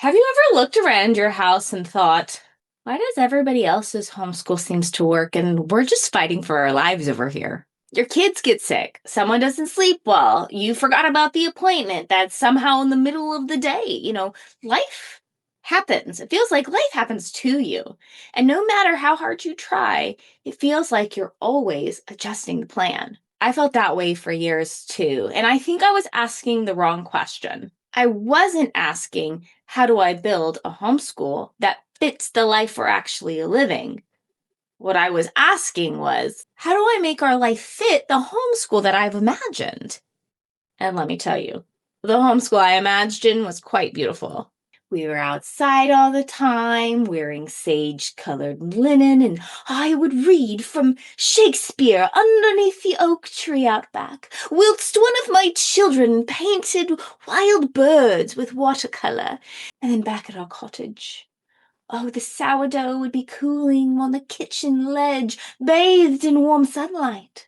Have you ever looked around your house and thought, why does everybody else's homeschool seems to work and we're just fighting for our lives over here? Your kids get sick. Someone doesn't sleep well. You forgot about the appointment that's somehow in the middle of the day. Life happens. It feels like life happens to you. And no matter how hard you try, it feels like you're always adjusting the plan. I felt that way for years too. And I think I was asking the wrong question. I wasn't asking, how do I build a homeschool that fits the life we're actually living? What I was asking was, how do I make our life fit the homeschool that I've imagined? And let me tell you, the homeschool I imagined was quite beautiful. We were outside all the time, wearing sage-colored linen, and I would read from Shakespeare underneath the oak tree out back, whilst one of my children painted wild birds with watercolor. And then back at our cottage, oh, the sourdough would be cooling on the kitchen ledge, bathed in warm sunlight.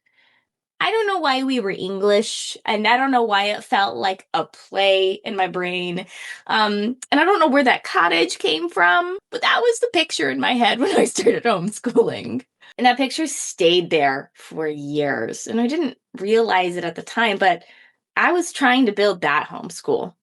I don't know why we were English, and I don't know why it felt like a play in my brain. And I don't know where that cottage came from, but that was the picture in my head when I started homeschooling. And that picture stayed there for years. And I didn't realize it at the time, but I was trying to build that homeschool.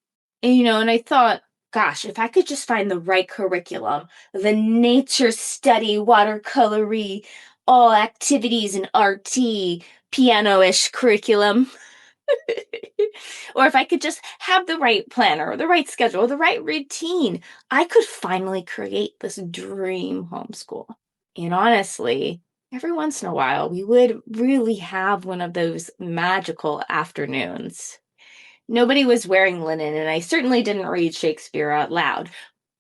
And I thought, gosh, if I could just find the right curriculum, the nature study, watercolory, all activities in RT, piano-ish curriculum. Or if I could just have the right planner, the right schedule, the right routine, I could finally create this dream homeschool. And honestly, every once in a while, we would really have one of those magical afternoons. Nobody was wearing linen, and I certainly didn't read Shakespeare out loud.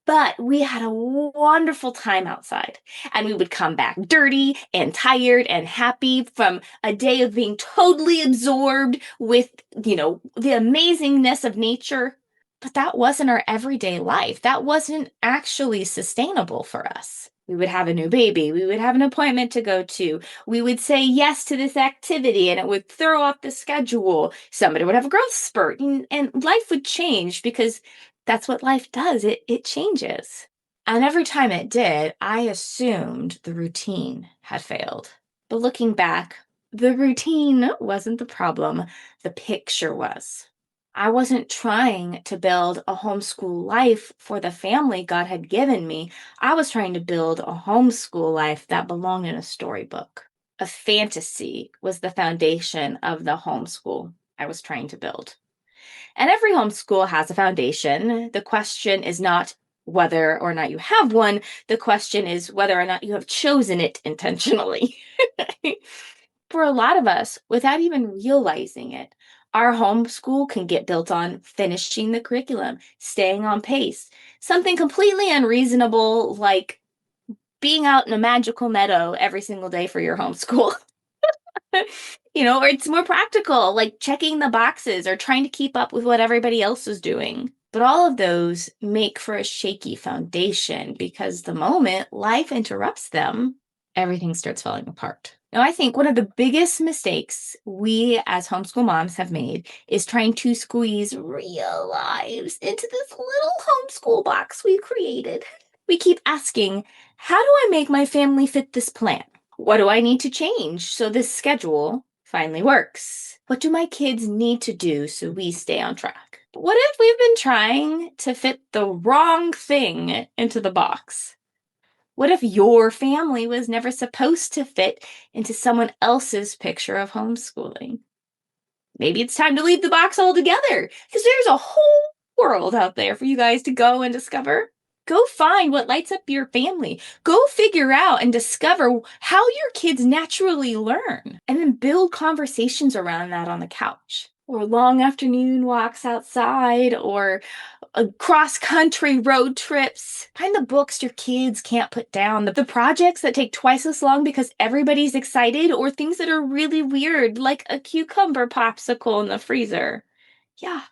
But we had a wonderful time outside, and we would come back dirty and tired and happy from a day of being totally absorbed with, the amazingness of nature. But that wasn't our everyday life. That wasn't actually sustainable for us. We would have a new baby. We would have an appointment to go to. We would say yes to this activity and it would throw off the schedule. Somebody would have a growth spurt and life would change because that's what life does. It changes. And every time it did, I assumed the routine had failed. But looking back, the routine wasn't the problem. The picture was. I wasn't trying to build a homeschool life for the family God had given me. I was trying to build a homeschool life that belonged in a storybook. A fantasy was the foundation of the homeschool I was trying to build. And every homeschool has a foundation. The question is not whether or not you have one. The question is whether or not you have chosen it intentionally. For a lot of us, without even realizing it, our homeschool can get built on finishing the curriculum, staying on pace, something completely unreasonable like being out in a magical meadow every single day for your homeschool. Or it's more practical, like checking the boxes or trying to keep up with what everybody else is doing. But all of those make for a shaky foundation because the moment life interrupts them, everything starts falling apart. Now, I think one of the biggest mistakes we as homeschool moms have made is trying to squeeze real lives into this little homeschool box we created. We keep asking, how do I make my family fit this plan? What do I need to change so this schedule finally works? What do my kids need to do so we stay on track? What if we've been trying to fit the wrong thing into the box? What if your family was never supposed to fit into someone else's picture of homeschooling? Maybe it's time to leave the box altogether because there's a whole world out there for you guys to go and discover. Go find what lights up your family. Go figure out and discover how your kids naturally learn and then build conversations around that on the couch or long afternoon walks outside or cross-country road trips. Find the books your kids can't put down, the projects that take twice as long because everybody's excited, or things that are really weird, like a cucumber popsicle in the freezer. Yeah,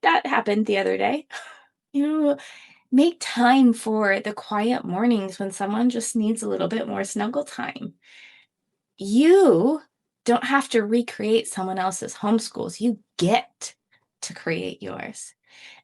that happened the other day. Make time for the quiet mornings when someone just needs a little bit more snuggle time. You don't have to recreate someone else's homeschools. You get to create yours.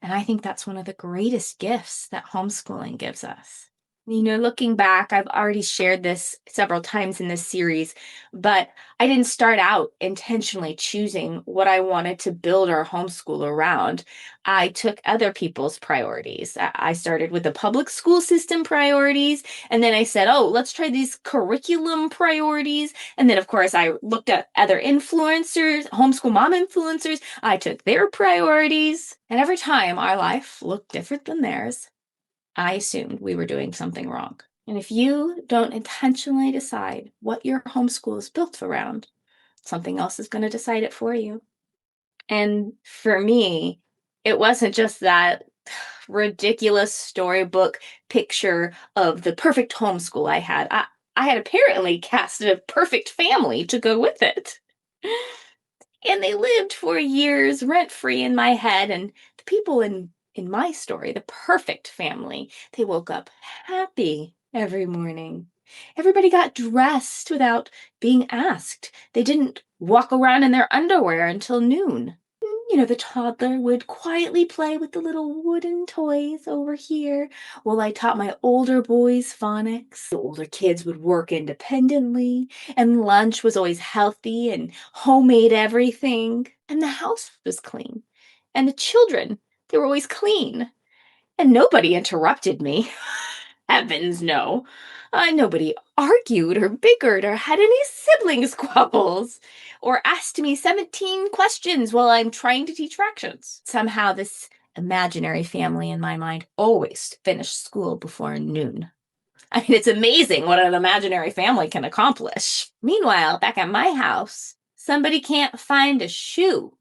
And I think that's one of the greatest gifts that homeschooling gives us. Looking back, I've already shared this several times in this series, but I didn't start out intentionally choosing what I wanted to build our homeschool around. I took other people's priorities. I started with the public school system priorities, and then I said, oh, let's try these curriculum priorities. And then, of course, I looked at other influencers, homeschool mom influencers. I took their priorities, and every time our life looked different than theirs, I assumed we were doing something wrong. And if you don't intentionally decide what your homeschool is built around, something else is going to decide it for you. And for me, it wasn't just that ridiculous storybook picture of the perfect homeschool I had. I had apparently casted a perfect family to go with it. And they lived for years rent free in my head. And the people in my story, the perfect family, they woke up happy every morning. Everybody got dressed without being asked. They didn't walk around in their underwear until noon. The toddler would quietly play with the little wooden toys over here while I taught my older boys phonics. The older kids would work independently, and lunch was always healthy and homemade everything. And the house was clean. And the children, they were always clean. And nobody interrupted me. Heavens, no. Nobody argued or bickered or had any sibling squabbles or asked me 17 questions while I'm trying to teach fractions. Somehow, this imaginary family in my mind always finished school before noon. I mean, it's amazing what an imaginary family can accomplish. Meanwhile, back at my house, somebody can't find a shoe.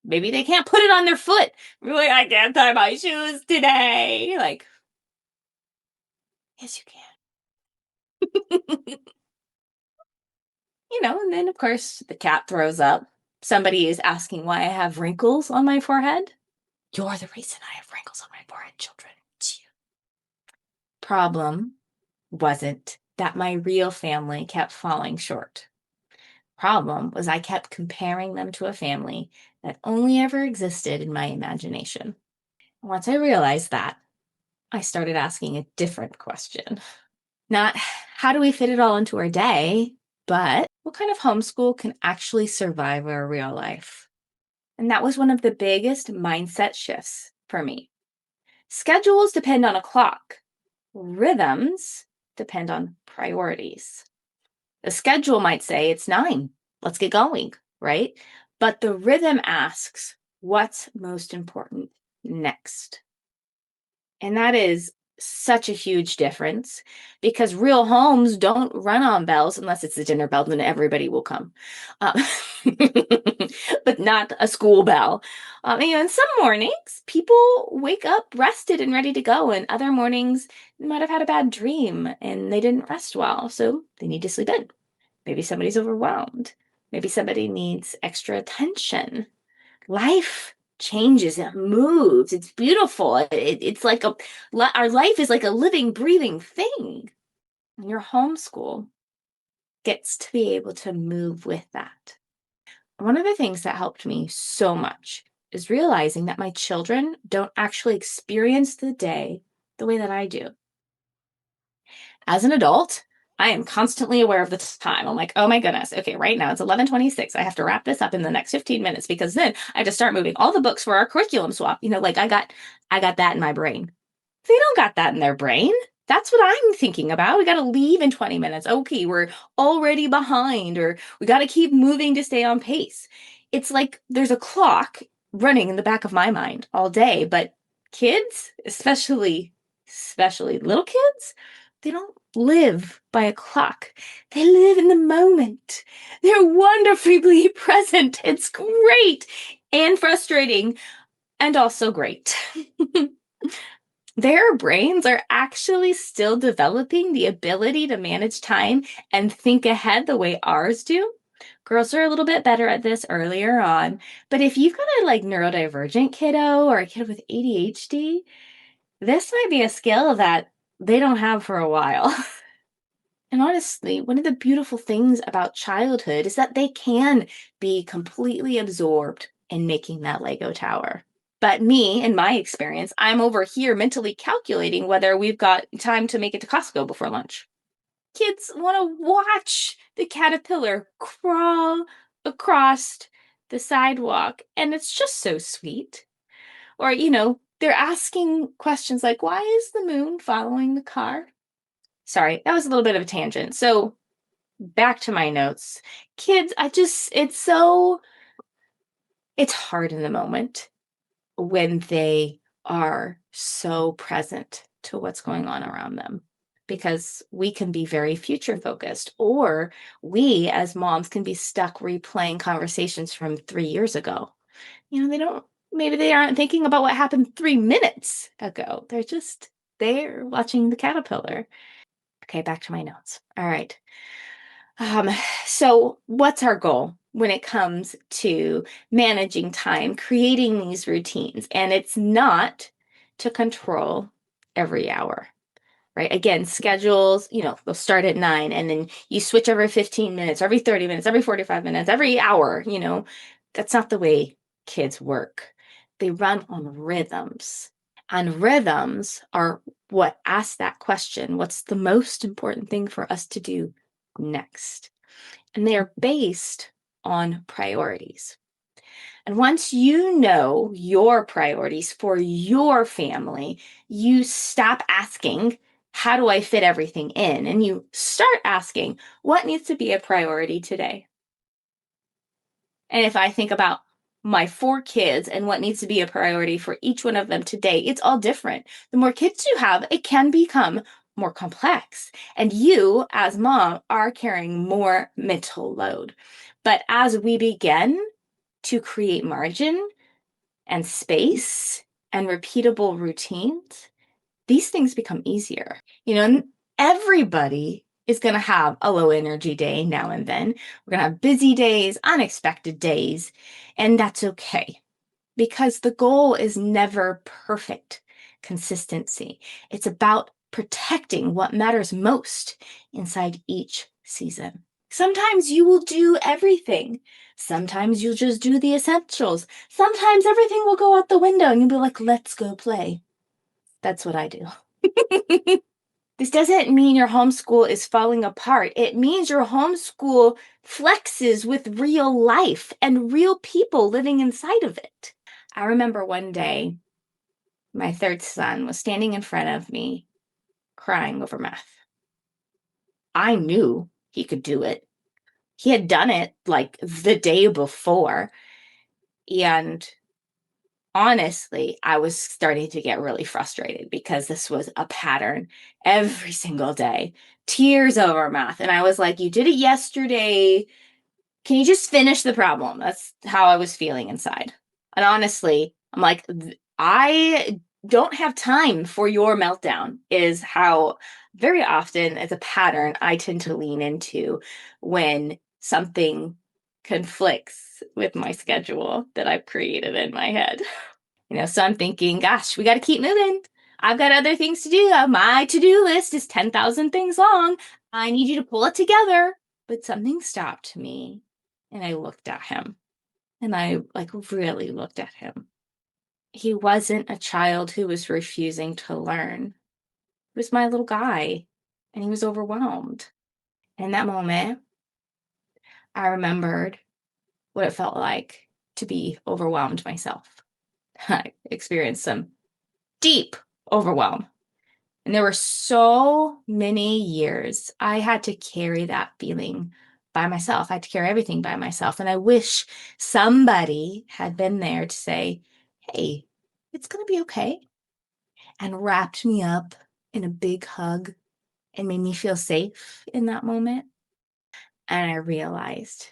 Maybe they can't put it on their foot. We're like, I can't tie my shoes today. Like, yes, you can. And then of course the cat throws up. Somebody is asking why I have wrinkles on my forehead. You're the reason I have wrinkles on my forehead, children. It's you. Problem wasn't that my real family kept falling short. Problem was I kept comparing them to a family that only ever existed in my imagination. Once I realized that, I started asking a different question. Not how do we fit it all into our day, but what kind of homeschool can actually survive our real life? And that was one of the biggest mindset shifts for me. Schedules depend on a clock. Rhythms depend on priorities. The schedule might say it's 9. Let's get going, right? But the rhythm asks, what's most important next? And that is such a huge difference because real homes don't run on bells unless it's the dinner bell, then everybody will come. Um, but not a school bell. And some mornings people wake up rested and ready to go, and other mornings they might have had a bad dream and they didn't rest well, so they need to sleep in. Maybe somebody's overwhelmed. Maybe somebody needs extra attention. Life changes, it moves, it's beautiful. It's like our life is like a living, breathing thing. And your homeschool gets to be able to move with that. One of the things that helped me so much is realizing that my children don't actually experience the day the way that I do. As an adult, I am constantly aware of the time. I'm like, oh my goodness. Okay, right now it's 11:26. I have to wrap this up in the next 15 minutes because then I have to start moving all the books for our curriculum swap. Like I got that in my brain. They don't got that in their brain. That's what I'm thinking about. We got to leave in 20 minutes. Okay, we're already behind, or we got to keep moving to stay on pace. It's like there's a clock running in the back of my mind all day, but kids, especially little kids, they don't live by a clock. They live in the moment. They're wonderfully present. It's great and frustrating and also great. Their brains are actually still developing the ability to manage time and think ahead the way ours do. Girls are a little bit better at this earlier on, but if you've got a neurodivergent kiddo or a kid with ADHD, this might be a skill that they don't have for a while. And honestly, one of the beautiful things about childhood is that they can be completely absorbed in making that Lego tower. But me, in my experience, I'm over here mentally calculating whether we've got time to make it to Costco before lunch. Kids want to watch the caterpillar crawl across the sidewalk, and it's just so sweet. Or, they're asking questions like, why is the moon following the car? Sorry, that was a little bit of a tangent. So, back to my notes. Kids, it's hard in the moment when they are so present to what's going on around them because we can be very future focused, or we as moms can be stuck replaying conversations from 3 years ago. Maybe they aren't thinking about what happened 3 minutes ago. They're just there watching the caterpillar. Okay, back to my notes. All right. Um, so what's our goal when it comes to managing time, creating these routines? And it's not to control every hour, right? Again, schedules, they'll start at 9 and then you switch every 15 minutes, every 30 minutes, every 45 minutes, every hour, that's not the way kids work. They run on rhythms. And rhythms are what asks that question, what's the most important thing for us to do next? And they are based on priorities. And once you know your priorities for your family, you stop asking, how do I fit everything in? And you start asking, what needs to be a priority today? And if I think about my 4 kids and what needs to be a priority for each one of them today, it's all different. The more kids you have, it can become more complex. And you, as mom, are carrying more mental load. But as we begin to create margin and space and repeatable routines, these things become easier. And everybody is going to have a low energy day now and then. We're going to have busy days, unexpected days, and that's okay because the goal is never perfect consistency. It's about protecting what matters most inside each season. Sometimes you will do everything. Sometimes you'll just do the essentials. Sometimes everything will go out the window and you'll be like, let's go play. That's what I do. This doesn't mean your homeschool is falling apart. It means your homeschool flexes with real life and real people living inside of it. I remember one day, my 3rd son was standing in front of me crying over math. I knew he could do it. He had done it like the day before. And honestly, I was starting to get really frustrated because this was a pattern every single day. Tears over math. And I was like, you did it yesterday. Can you just finish the problem? That's how I was feeling inside. And honestly, I'm like, I don't have time for your meltdown, is how very often as a pattern I tend to lean into when something conflicts with my schedule that I've created in my head. So I'm thinking, gosh, we got to keep moving. I've got other things to do. My to-do list is 10,000 things long. I need you to pull it together. But something stopped me and I looked at him and I really looked at him. He wasn't a child who was refusing to learn. He was my little guy and he was overwhelmed. In that moment, I remembered what it felt like to be overwhelmed myself. I experienced some deep overwhelm. And there were so many years I had to carry that feeling by myself. I had to carry everything by myself. And I wish somebody had been there to say, hey, it's going to be okay. And wrapped me up in a big hug and made me feel safe in that moment. And I realized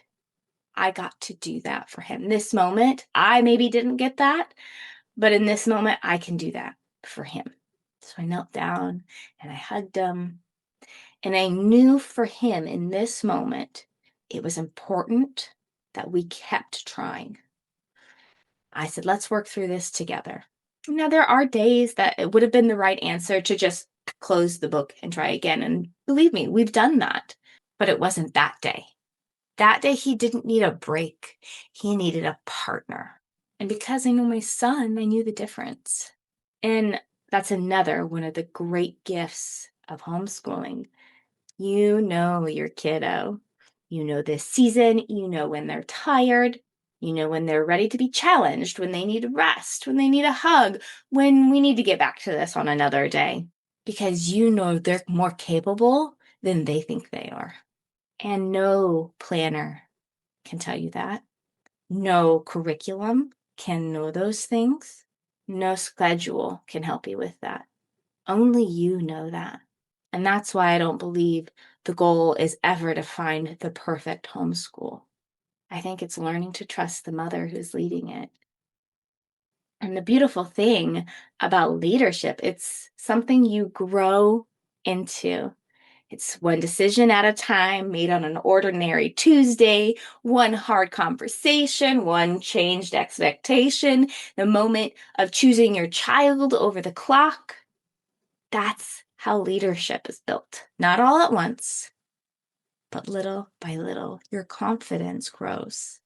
I got to do that for him. This moment, I maybe didn't get that, but in this moment, I can do that for him. So I knelt down and I hugged him. And I knew for him in this moment, it was important that we kept trying. I said, let's work through this together. Now, there are days that it would have been the right answer to just close the book and try again. And believe me, we've done that. But it wasn't that day. That day, he didn't need a break. He needed a partner. And because I know my son, I knew the difference. And that's another one of the great gifts of homeschooling. You know your kiddo. You know this season. You know when they're tired. You know when they're ready to be challenged, when they need rest, when they need a hug, when we need to get back to this on another day. Because you know they're more capable than they think they are. And no planner can tell you that. No curriculum can know those things. No schedule can help you with that. Only you know that. And that's why I don't believe the goal is ever to find the perfect homeschool. I think it's learning to trust the mother who's leading it. And the beautiful thing about leadership, it's something you grow into. It's one decision at a time, made on an ordinary Tuesday, one hard conversation, one changed expectation, the moment of choosing your child over the clock. That's how leadership is built. Not all at once, but little by little, your confidence grows.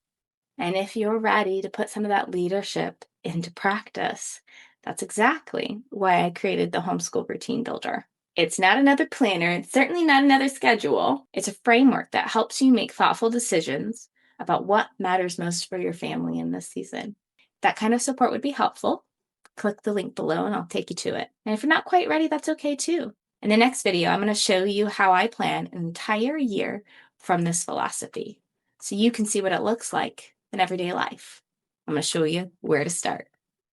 And if you're ready to put some of that leadership into practice, that's exactly why I created the Homeschool Routine Builder. It's not another planner. It's certainly not another schedule. It's a framework that helps you make thoughtful decisions about what matters most for your family in this season. That kind of support would be helpful. Click the link below and I'll take you to it. And if you're not quite ready, that's okay too. In the next video, I'm going to show you how I plan an entire year from this philosophy so you can see what it looks like in everyday life. I'm going to show you where to start.